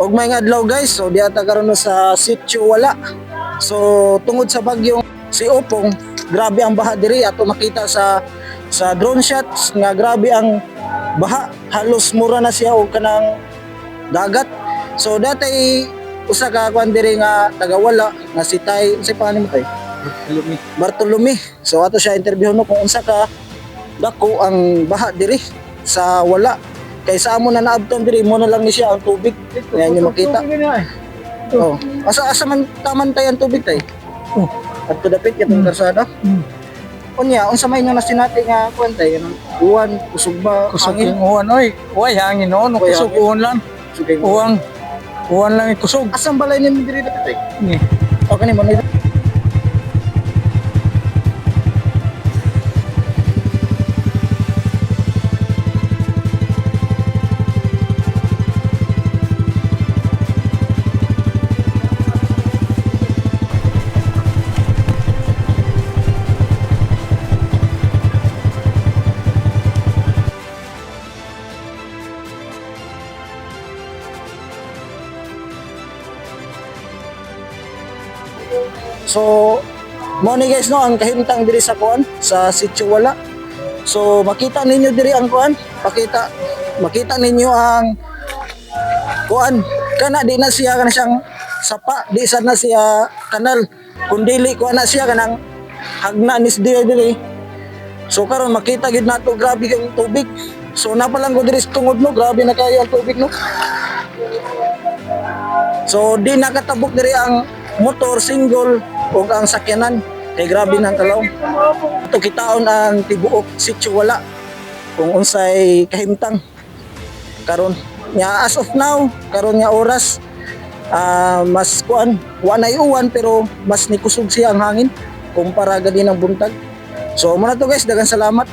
ug may adlaw guys, so di ata karon sa sitio wala. So tungod sa bagyong si Opong, grabe ang baha diri ato makita sa drone shots nga grabe ang baha, halos mura na siya og kanang dagat. So datay usa ka kuan diri nga tagawala nga si Tay, unsay pangalan mo Tay? Bartolome. So ato siya interview no kung unsa ka dako ang baha diri sa wala. Kaysa amo na naabton diri mo na lang ni siya ang tubig. Ayan yung makita. Oh, asa man taman tay ang tubig Tay? Oh. Adto dapit katong karsada. Unya, unsa may inyo na sinati nga kuan Tay, kanang uwan, kusog ba, Kusog hangin? yung uwan, oy. Uy, hangin noon. Uy, Kusog hangin. uwan lang. Sugay mo. Uwan lang yung kusog. Asang balay nimo diri dapit Tay? Ni. Okay ni mo ni. So, mo ni guys no ang kahimtang diri sa kuan sa sitio wala. So makita ninyo diri ang kuan, makita ninyo ang kuan. Kana di na siya kana siyang sapa, di sad na siya kanal. Kun dili kuan na siya kanang hagna nis diri. So karon makita gid nato grabe ang tubig. So na pa lang ko diri sa tungod no, grabe na kayo ang tubig no. So di nakatabok diri ang motor single o ang sakyanan kay grabe nang kalaw. Ito kitaon ang tibuok sitio wala kung unsay kahimtang karon nya as of now karon nga oras mas kuan wa nay uwan pero mas nikusog siya ang hangin kumpara gani ng buntag. So muna to guys, daghang salamat.